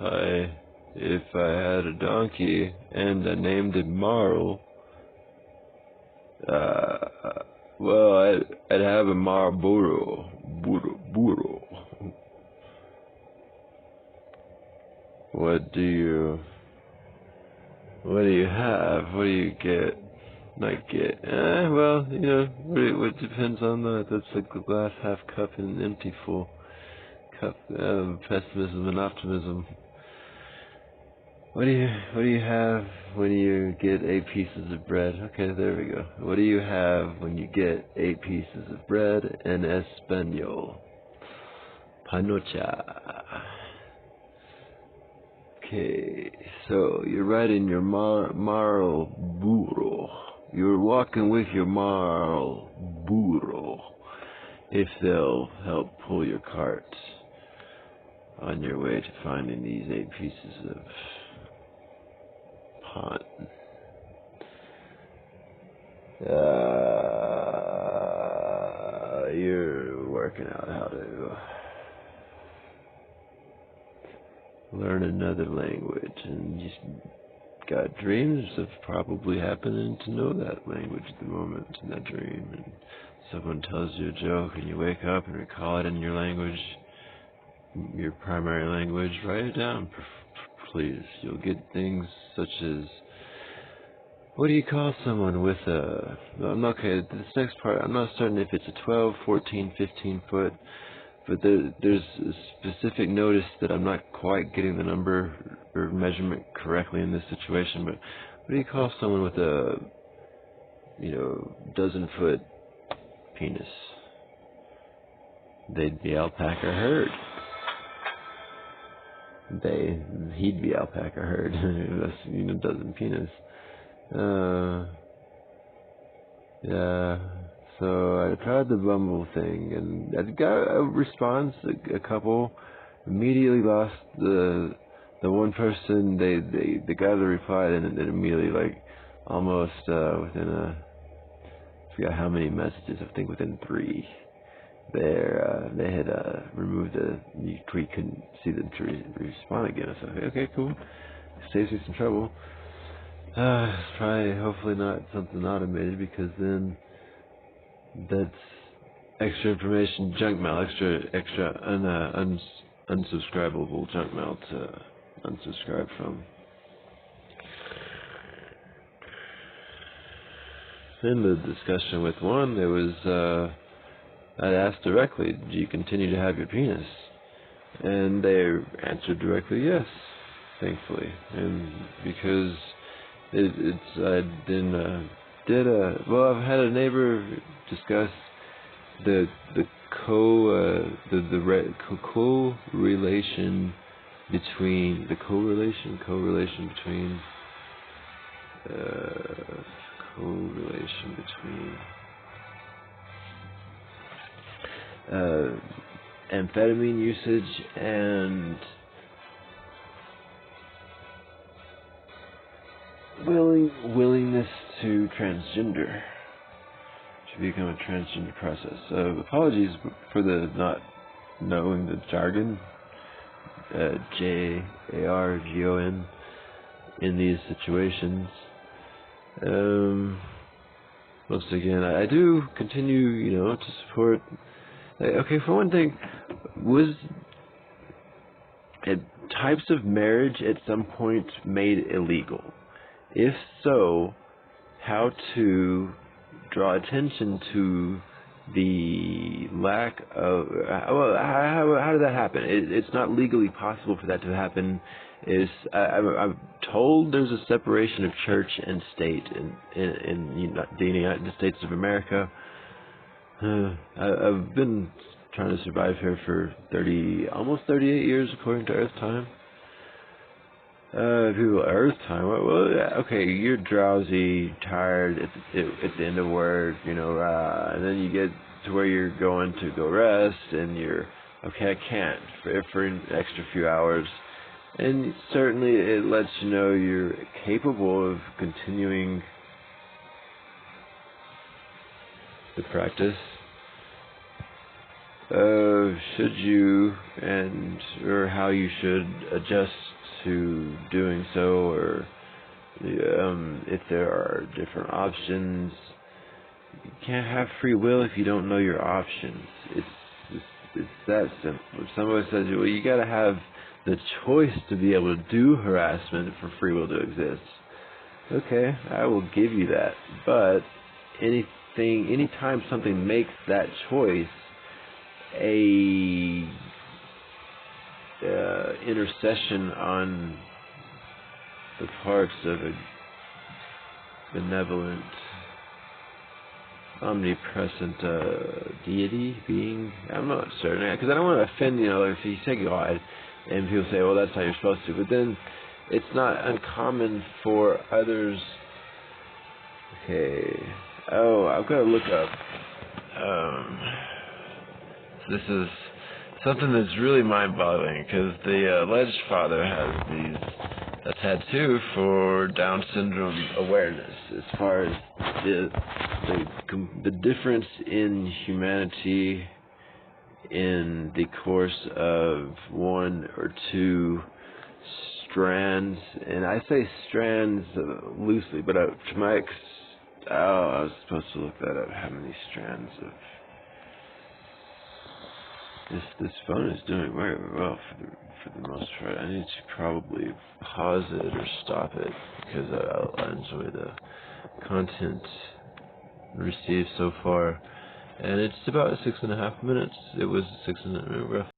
If I had a donkey and I named it Marl, well, I'd have a Marlboro. Burro. What do you have? What do you get? Not get. Well, it depends on that's like the glass half cup and empty full cup. Pessimism and optimism. What do you have when you get 8 pieces of bread? Okay, there we go. What do you have when you get 8 pieces of bread in Espanol? Panocha. Okay, so you're riding your Marl Burro. You're walking with your Marl Burro. If they'll help pull your cart on your way to finding these 8 pieces of pot. You're working out how to learn another language, and you got dreams of probably happening to know that language at the moment in that dream, and someone tells you a joke and you wake up and recall it in your language, your primary language. Write it down, please. You'll get things such as, what do you call someone with a, okay, this next part, I'm not certain if it's a 12, 14, 15 foot, but there's a specific notice that I'm not quite getting the number or measurement correctly in this situation, but what do you call someone with a, dozen-foot penis? They'd be alpaca herd. He'd be alpaca herd. That's, dozen penis. Yeah. So I tried the Bumble thing, and I got a response. A couple immediately lost the one person. They got the reply, and then immediately, like, almost within I forgot how many messages. I think within 3. They had removed the tweet. Couldn't see them to respond again. I said, okay, cool. Saves me some trouble. It's probably, hopefully not something automated, because then that's extra information, junk mail, extra unsubscribable junk mail to unsubscribe from. In the discussion with one, there was, I'd asked directly, do you continue to have your penis? And they answered directly, yes, thankfully. And because I've had a neighbor discuss the correlation between amphetamine usage and willingness to become a transgender process. Apologies for the not knowing the jargon, JARGON, in these situations. Once again, I do continue, to support. Okay, for one thing, was types of marriage at some point made illegal? If so, how to draw attention to the lack of, how did that happen? It's not legally possible for that to happen. I'm told there's a separation of church and state in the United States of America. I've been trying to survive here for almost 38 years according to Earth time. People, Earth time. Well, yeah, okay, you're drowsy, tired. It's the end of work, and then you get to where you're going to go rest, and you're okay. I can't for an extra few hours, and certainly it lets you know you're capable of continuing the practice. should you or how you should adjust to doing so, or if there are different options. You can't have free will if you don't know your options. It's that simple. If somebody says, well, you gotta have the choice to be able to do harassment for free will to exist. Okay, I will give you that. But anytime something makes that choice a intercession on the parts of a benevolent, omnipresent deity, being, I'm not certain, because I don't want to offend, if you say God, and people say, well, that's how you're supposed to, but then it's not uncommon for others. Okay, I've got to look up, this is something that's really mind-boggling, because the alleged father has a tattoo for Down syndrome awareness, as far as the difference in humanity in the course of one or two strands, and I say strands loosely, but to my I was supposed to look that up. How many strands of this phone is doing very well for the most part. I need to probably pause it or stop it because I enjoy the content received so far. And it's about 6.5 minutes. It was 6.5 minutes.